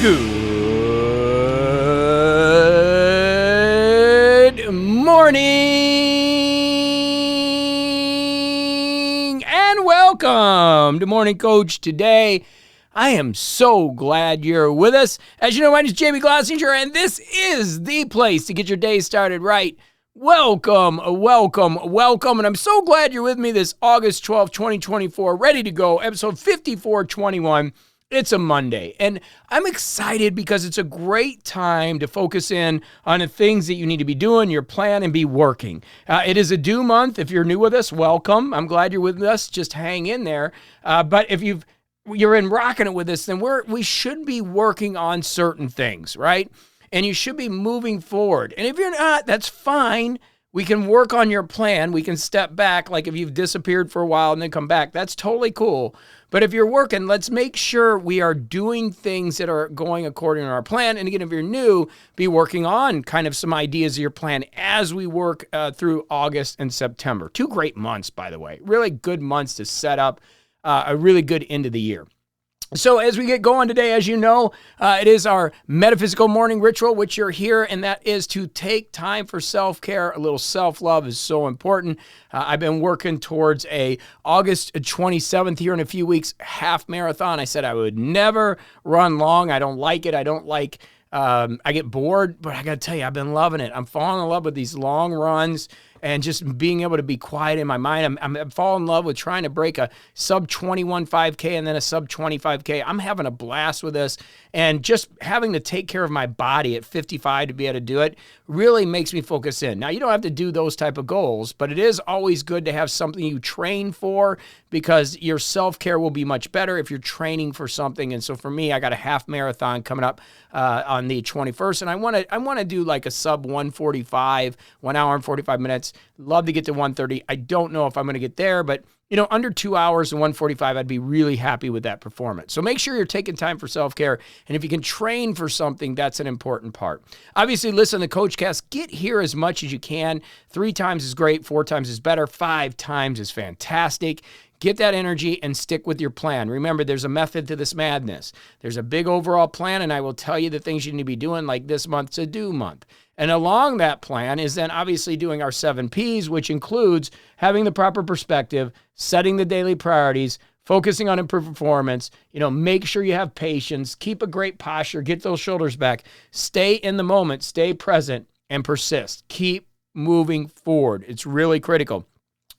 Good morning and welcome to Morning Coach. Today, I am so glad you're with us. As you know, my name is Glossinger, and this is the place to get your day started right. Welcome, and I'm so glad you're with me this August 12th, 2024, ready to go, episode 5421. It's a Monday, and I'm excited because it's a great time to focus in on the things that you need to be doing, your plan, and be working. It is a due month. If you're new with us, welcome. I'm glad you're with us. Just hang in there. But if you're in rocking it with us, then we should be working on certain things, right? And you should be moving forward. And if you're not, that's fine. We can work on your plan. We can step back, like if you've disappeared for a while and then come back. That's totally cool. But if you're working, let's make sure we are doing things that are going according to our plan. And again, if you're new, be working on kind of some ideas of your plan as we work through August and September. 2 great months, by the way. Really good months to set up a really good end of the year. So as we get going today, as you know, it is our metaphysical morning ritual, which you're here, and that is to take time for self-care. A little self-love is so important. I've been working towards a August 27th here in a few weeks, half marathon. I said I would never run long. I don't like it. I get bored, but I got to tell you, I've been loving it. I'm falling in love with these long runs and just being able to be quiet in my mind. I'm falling in love with trying to break a sub 21 5K and then a sub 25K. I'm having a blast with this, and just having to take care of my body at 55 to be able to do it really makes me focus in. Now, you don't have to do those type of goals, but it is always good to have something you train for, because your self-care will be much better if you're training for something. And so for me, I got a half marathon coming up on the 21st, and I want to do like a sub 145, 1 hour and 45 minutes. Love to get to 130. I don't know if I'm going to get there, but under 2 hours and 145, I'd be really happy with that performance. So make sure you're taking time for self-care. And if you can train for something, that's an important part. Obviously, listen to the CoachCast. Get here as much as you can. 3 times is great. 4 times is better. 5 times is fantastic. Get that energy and stick with your plan. Remember, there's a method to this madness. There's a big overall plan, and I will tell you the things you need to be doing, like this month's a due month. And along that plan is then obviously doing our 7 Ps, which includes having the proper perspective, setting the daily priorities, focusing on improved performance, make sure you have patience, keep a great posture, get those shoulders back, stay in the moment, stay present, and persist. Keep moving forward. It's really critical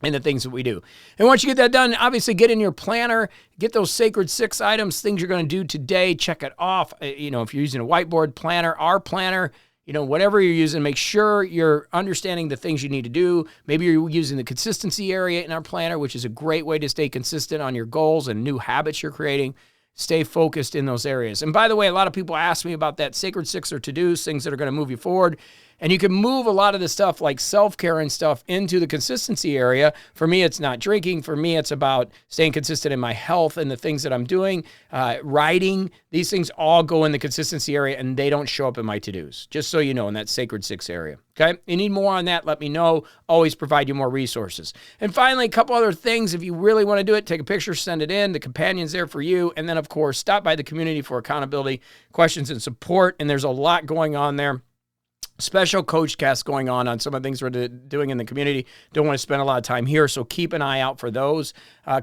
in the things that we do. And once you get that done, obviously get in your planner, get those sacred 6 items, things you're going to do today, check it off. If you're using a whiteboard planner, our planner, whatever you're using, make sure you're understanding the things you need to do. Maybe you're using the consistency area in our planner, which is a great way to stay consistent on your goals and new habits you're creating. Stay focused in those areas. And by the way, a lot of people ask me about that sacred 6 or to-dos, things that are going to move you forward. And you can move a lot of the stuff like self-care and stuff into the consistency area. For me, it's not drinking. For me, it's about staying consistent in my health and the things that I'm doing. Writing, these things all go in the consistency area, and they don't show up in my to-dos, just so you know, in that sacred 6 area. Okay? You need more on that, let me know. Always provide you more resources. And finally, a couple other things. If you really want to do it, take a picture, send it in. The companion's there for you. And then, of course, stop by the community for accountability, questions, and support. And there's a lot going on there. Special coach cast going on some of the things we're doing in the community. Don't want to spend a lot of time here, so keep an eye out for those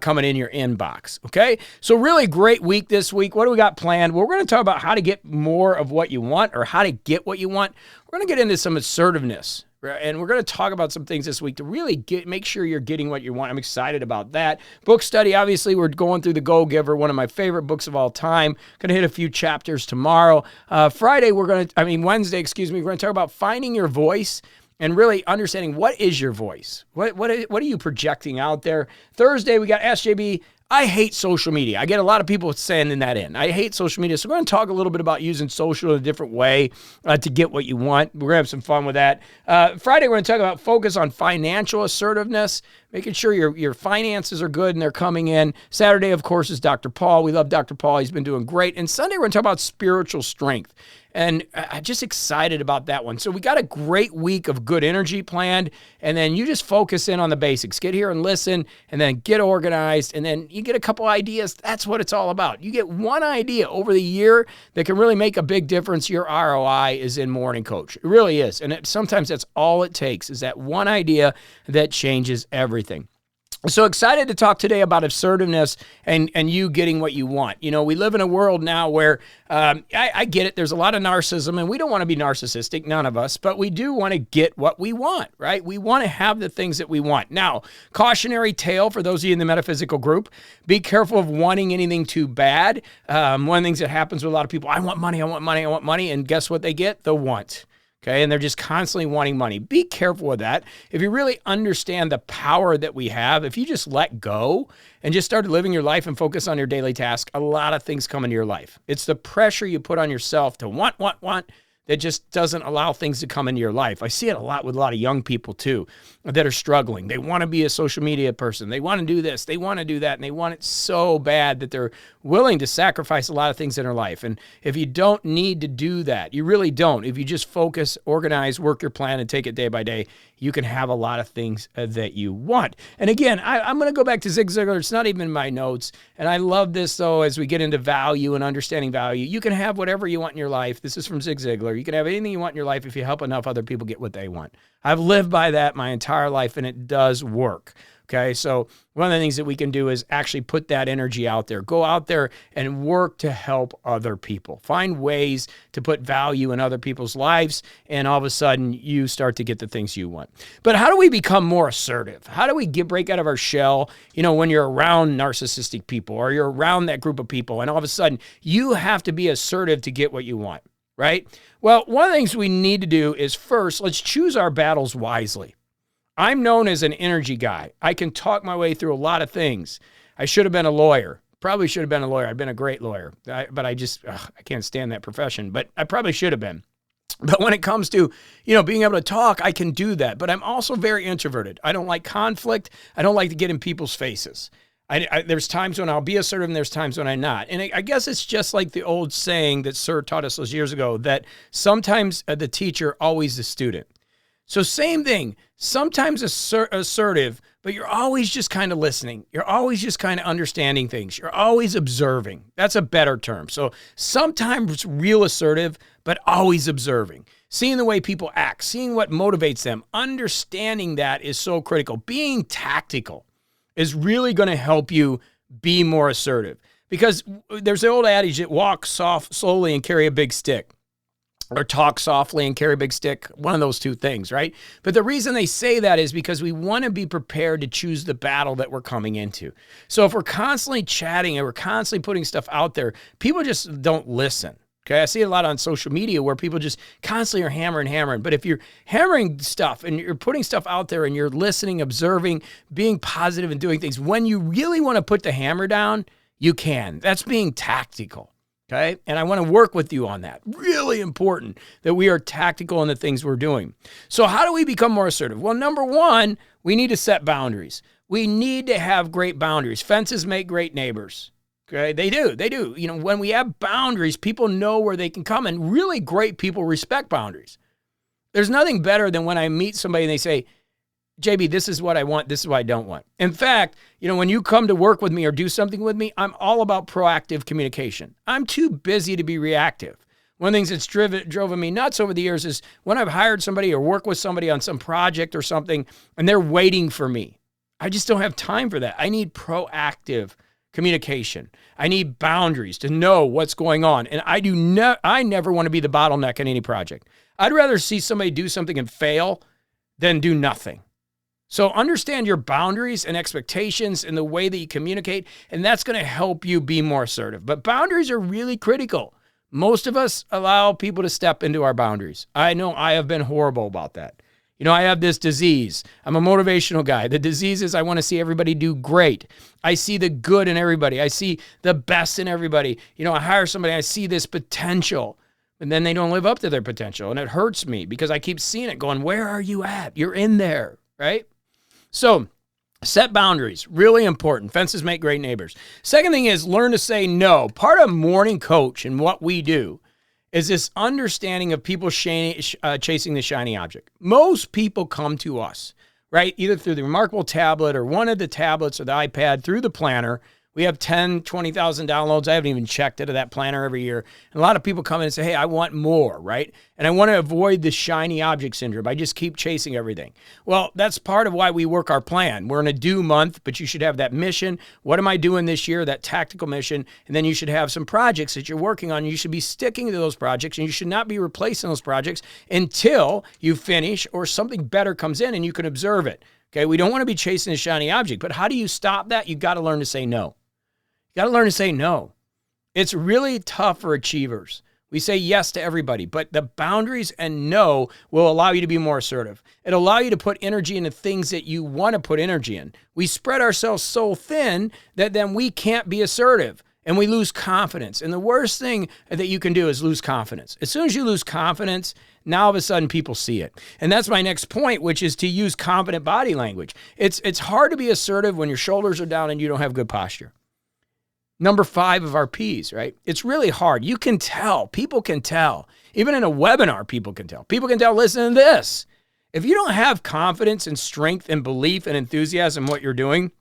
coming in your inbox, okay? So really great week this week. What do we got planned? Well, we're going to talk about how to get more of what you want, or how to get what you want. We're going to get into some assertiveness, and we're going to talk about some things this week to really make sure you're getting what you want. I'm excited about that. Book study, obviously, we're going through The Go-Giver, one of my favorite books of all time. Going to hit a few chapters tomorrow. Wednesday, we're going to talk about finding your voice and really understanding what is your voice. What are you projecting out there? Thursday, we got SJB. I hate social media. I get a lot of people sending that in. I hate social media. So we're going to talk a little bit about using social in a different way to get what you want. We're going to have some fun with that. Friday, we're going to talk about focus on financial assertiveness. making sure your finances are good and they're coming in. Saturday, of course, is Dr. Paul. We love Dr. Paul. He's been doing great. And Sunday, we're going to talk about spiritual strength. And I'm just excited about that one. So we got a great week of good energy planned, and then you just focus in on the basics. Get here and listen, and then get organized, and then you get a couple ideas. That's what it's all about. You get one idea over the year that can really make a big difference. Your ROI is in Morning Coach. It really is. And sometimes that's all it takes, is that one idea that changes everything. So excited to talk today about assertiveness and you getting what you want. You know, we live in a world now where I get it. There's a lot of narcissism, and we don't want to be narcissistic, none of us, but we do want to get what we want, right? We want to have the things that we want. Now, cautionary tale for those of you in the metaphysical group, be careful of wanting anything too bad. One of the things that happens with a lot of people, I want money, I want money, I want money, and guess what they get? The want. Okay, and they're just constantly wanting money. Be careful with that. If you really understand the power that we have, if you just let go and just start living your life and focus on your daily task, a lot of things come into your life. It's the pressure you put on yourself to want, that just doesn't allow things to come into your life. I see it a lot with a lot of young people too that are struggling. They want to be a social media person. They want to do this. They want to do that. And they want it so bad that they're willing to sacrifice a lot of things in their life. And if you don't need to do that, you really don't. If you just focus, organize, work your plan, and take it day by day, you can have a lot of things that you want. And again, I'm going to go back to Zig Ziglar. It's not even in my notes. And I love this, though, as we get into value and understanding value. You can have whatever you want in your life. This is from Zig Ziglar. You can have anything you want in your life if you help enough other people get what they want. I've lived by that my entire life, and it does work. Okay, so one of the things that we can do is actually put that energy out there. Go out there and work to help other people. Find ways to put value in other people's lives, and all of a sudden, you start to get the things you want. But how do we become more assertive? How do we break out of our shell, when you're around narcissistic people or you're around that group of people, and all of a sudden, you have to be assertive to get what you want, right? Well, one of the things we need to do is first, let's choose our battles wisely. I'm known as an energy guy. I can talk my way through a lot of things. I should have been a lawyer. Probably should have been a lawyer. I've been a great lawyer, but I can't stand that profession, but I probably should have been. But when it comes to, being able to talk, I can do that. But I'm also very introverted. I don't like conflict. I don't like to get in people's faces. There's times when I'll be assertive and there's times when I'm not. And I guess it's just like the old saying that Sir taught us those years ago, that sometimes the teacher, always the student. So same thing, sometimes assertive, but you're always just kind of listening. You're always just kind of understanding things. You're always observing. That's a better term. So sometimes real assertive, but always observing. Seeing the way people act, seeing what motivates them, understanding that is so critical. Being tactical is really going to help you be more assertive. Because there's the old adage that walk slowly and carry a big stick. Or talk softly and carry a big stick, one of those two things, right? But the reason they say that is because we want to be prepared to choose the battle that we're coming into. So if we're constantly chatting and we're constantly putting stuff out there, people just don't listen. Okay, I see it a lot on social media where people just constantly are hammering. But if you're hammering stuff and you're putting stuff out there and you're listening, observing, being positive and doing things, when you really want to put the hammer down, you can. That's being tactical. Okay, and I want to work with you on that. Really important that we are tactical in the things we're doing. So how do we become more assertive? Well, number one, we need to set boundaries. We need to have great boundaries. Fences make great neighbors. Okay, they do. When we have boundaries, people know where they can come, and really great people respect boundaries. There's nothing better than when I meet somebody and they say, JB, this is what I want. This is what I don't want. In fact, when you come to work with me or do something with me, I'm all about proactive communication. I'm too busy to be reactive. One of the things that's driven me nuts over the years is when I've hired somebody or worked with somebody on some project or something, and they're waiting for me. I just don't have time for that. I need proactive communication. I need boundaries to know what's going on. And I never want to be the bottleneck in any project. I'd rather see somebody do something and fail than do nothing. So understand your boundaries and expectations and the way that you communicate, and that's going to help you be more assertive. But boundaries are really critical. Most of us allow people to step into our boundaries. I know I have been horrible about that. I have this disease. I'm a motivational guy. The disease is I want to see everybody do great. I see the good in everybody. I see the best in everybody. I hire somebody, I see this potential, and then they don't live up to their potential, and it hurts me because I keep seeing it going, where are you at? You're in there, right? So Set boundaries, really important. Fences make great neighbors. Second thing is learn to say no. Part of Morning Coach and what we do is this understanding of people chasing the shiny object. Most people come to us, right? Either through the Remarkable tablet or one of the tablets or the iPad, through the planner. We have 10, 20,000 downloads. I haven't even checked into that planner every year. And a lot of people come in and say, hey, I want more, right? And I want to avoid the shiny object syndrome. I just keep chasing everything. Well, that's part of why we work our plan. We're in a due month, but you should have that mission. What am I doing this year? That tactical mission. And then you should have some projects that you're working on. You should be sticking to those projects, and you should not be replacing those projects until you finish or something better comes in and you can observe it. Okay, we don't want to be chasing a shiny object, but how do you stop that? You got to learn to say no. You got to learn to say no. It's really tough for achievers. We say yes to everybody, but the boundaries and no will allow you to be more assertive. It'll allow you to put energy into things that you want to put energy in. We spread ourselves so thin that then we can't be assertive and we lose confidence. And the worst thing that you can do is lose confidence. As soon as you lose confidence, now all of a sudden people see it. And that's my next point, which is to use confident body language. It's hard to be assertive when your shoulders are down and you don't have good posture. Number 5 of our P's, right? It's really hard. You can tell. People can tell. Even in a webinar, people can tell. People can tell, listen to this. If you don't have confidence and strength and belief and enthusiasm in what you're doing,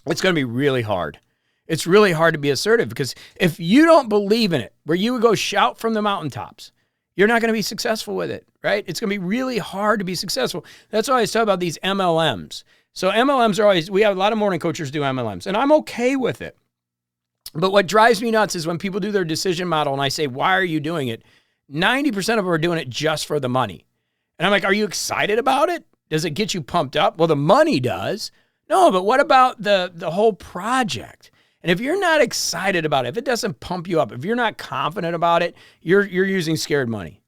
it's going to be really hard. It's really hard to be assertive because if you don't believe in it, where you would go shout from the mountaintops, you're not going to be successful with it, right? It's going to be really hard to be successful. That's why I always talk about these MLMs. So MLMs are always, we have a lot of morning coaches do MLMs, and I'm okay with it. But what drives me nuts is when people do their decision model and I say, why are you doing it? 90% of them are doing it just for the money. And I'm like, are you excited about it? Does it get you pumped up? Well, the money does. No, but what about the whole project? And if you're not excited about it, if it doesn't pump you up, if you're not confident about it, you're using scared money.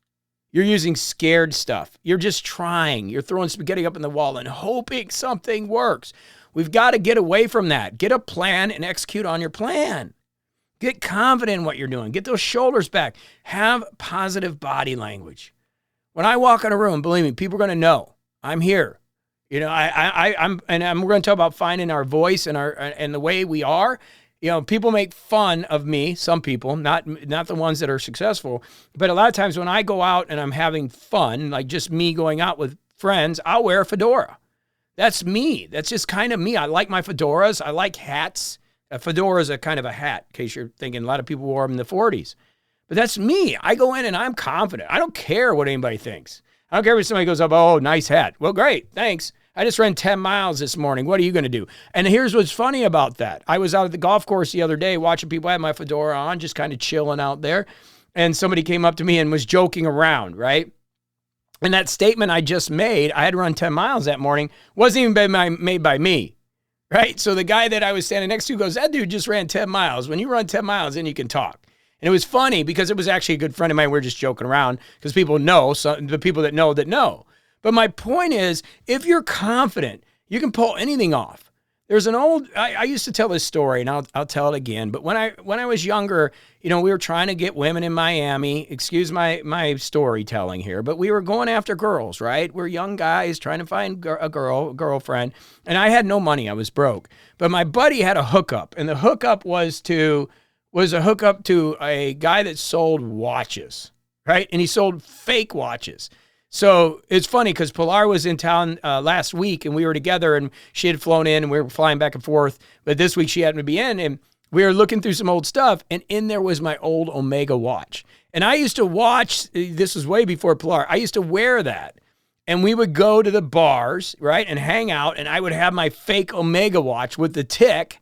You're using scared stuff. You're just trying. You're throwing spaghetti up in the wall and hoping something works. We've got to get away from that. Get a plan and execute on your plan. Get confident in what you're doing. Get those shoulders back. Have positive body language. When I walk in a room, believe me, people are going to know I'm here. You know, we're going to talk about finding our voice and the way we are. You know, people make fun of me. Some people, not the ones that are successful, but a lot of times when I go out and I'm having fun, like just me going out with friends, I'll wear a fedora. That's me. That's just kind of me. I like my fedoras. I like hats. A fedora is a kind of a hat, in case you're thinking a lot of people wore them in the 40s. But that's me. I go in and I'm confident. I don't care what anybody thinks. I don't care if somebody goes up, oh, nice hat. Well, great. Thanks. I just ran 10 miles this morning. What are you going to do? And here's what's funny about that. I was out at the golf course the other day watching people have my fedora on, just kind of chilling out there. And somebody came up to me and was joking around, right? And that statement I just made, I had run 10 miles that morning, wasn't even made by me, right? So the guy that I was standing next to goes, that dude just ran 10 miles. When you run 10 miles, then you can talk. And it was funny because it was actually a good friend of mine. We were just joking around because people know, so the people that know. But my point is, if you're confident, you can pull anything off. There's an I used to tell this story, and I'll tell it again. But when I was younger, you know, we were trying to get women in Miami. Excuse my storytelling here, but we were going after girls, right? We're young guys trying to find a girlfriend, and I had no money. I was broke. But my buddy had a hookup, and the hookup was a hookup to a guy that sold watches, right? And he sold fake watches. So it's funny because Pilar was in town last week and we were together and she had flown in and we were flying back and forth. But this week she happened to be in and we were looking through some old stuff and in there was my old Omega watch. And I used to watch, this was way before Pilar, I used to wear that. And we would go to the bars, right, and hang out and I would have my fake Omega watch with the tick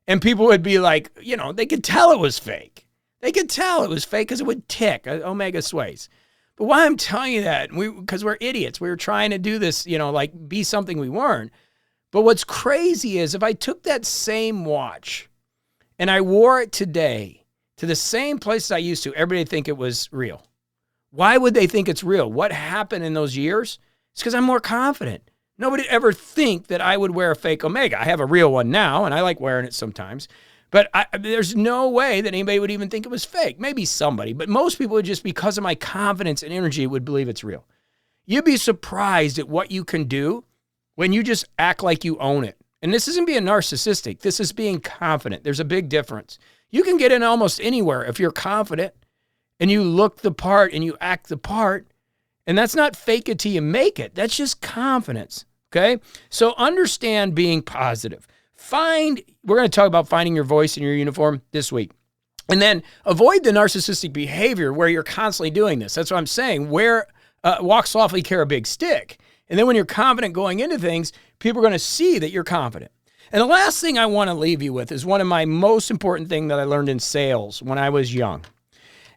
and people would be like, you know, they could tell it was fake. They could tell it was fake because it would tick, Omega sways. But why I'm telling you that, because we're idiots. We were trying to do this, you know, like be something we weren't. But what's crazy is if I took that same watch and I wore it today to the same place I used to, everybody would think it was real. Why would they think it's real? What happened in those years? It's because I'm more confident. Nobody would ever think that I would wear a fake Omega. I have a real one now, and I like wearing it sometimes. But there's no way that anybody would even think it was fake. Maybe somebody, but most people would just, because of my confidence and energy, would believe it's real. You'd be surprised at what you can do when you just act like you own it And this isn't being narcissistic. This is being confident. There's a big difference. You can get in almost anywhere if you're confident and you look the part and you act the part. And that's not fake it till you make it. That's just confidence. Okay? So understand being positive. We're going to talk about finding your voice in your uniform this week. And then avoid the narcissistic behavior where you're constantly doing this. That's what I'm saying. Walk softly, carry a big stick. And then when you're confident going into things, people are going to see that you're confident. And the last thing I want to leave you with is one of my most important things that I learned in sales when I was young.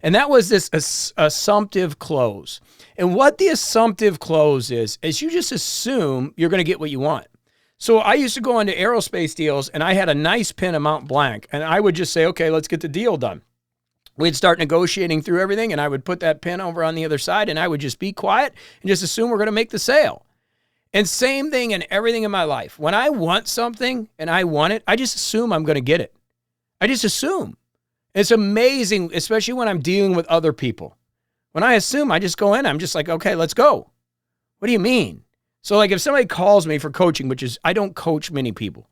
And that was this assumptive close. And what the assumptive close is you just assume you're going to get what you want. So I used to go into aerospace deals and I had a nice pin of Mont Blanc and I would just say, okay, let's get the deal done. We'd start negotiating through everything and I would put that pin over on the other side and I would just be quiet and just assume we're going to make the sale. And same thing in everything in my life. When I want something and I want it, I just assume I'm going to get it. I just assume. It's amazing, especially when I'm dealing with other people. When I assume, I just go in, I'm just like, okay, let's go. What do you mean? So like if somebody calls me for coaching, which is, I don't coach many people,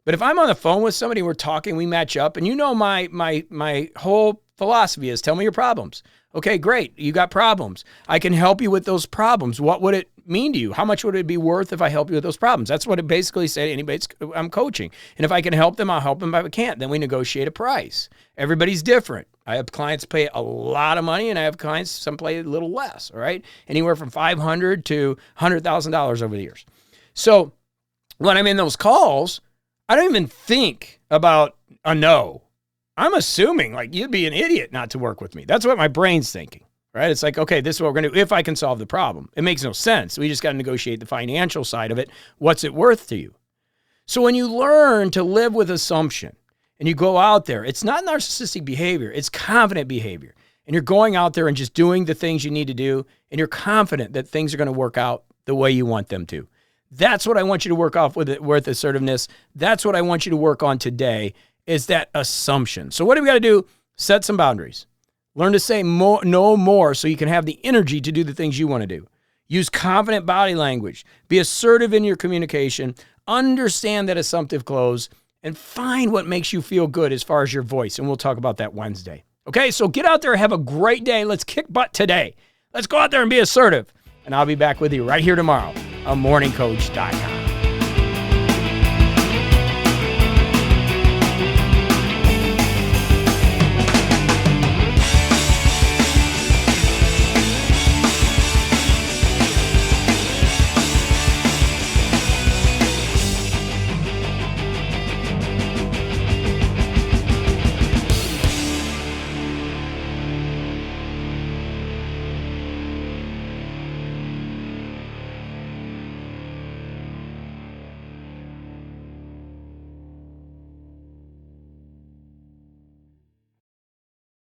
but if I'm on the phone with somebody, we're talking, we match up, and you know my whole philosophy is tell me your problems. Okay, great. You got problems. I can help you with those problems. What would it mean to you? How much would it be worth if I help you with those problems? That's what it basically said to anybody I'm coaching. And if I can help them, I'll help them. If I can't, then we negotiate a price. Everybody's different. I have clients pay a lot of money and I have clients, some pay a little less, all right? Anywhere from $500 to $100,000 over the years. So when I'm in those calls, I don't even think about a no. I'm assuming like you'd be an idiot not to work with me. That's what my brain's thinking, right? It's like, okay, this is what we're going to do if I can solve the problem. It makes no sense. We just got to negotiate the financial side of it. What's it worth to you? So when you learn to live with assumption and you go out there, it's not narcissistic behavior. It's confident behavior. And you're going out there and just doing the things you need to do. And you're confident that things are going to work out the way you want them to. That's what I want you to work off with assertiveness. That's what I want you to work on today is that assumption. So what do we got to do? Set some boundaries. Learn to say no more so you can have the energy to do the things you want to do. Use confident body language. Be assertive in your communication. Understand that assumptive close and find what makes you feel good as far as your voice. And we'll talk about that Wednesday. Okay, so get out there, have a great day. Let's kick butt today. Let's go out there and be assertive. And I'll be back with you right here tomorrow on MorningCoach.com.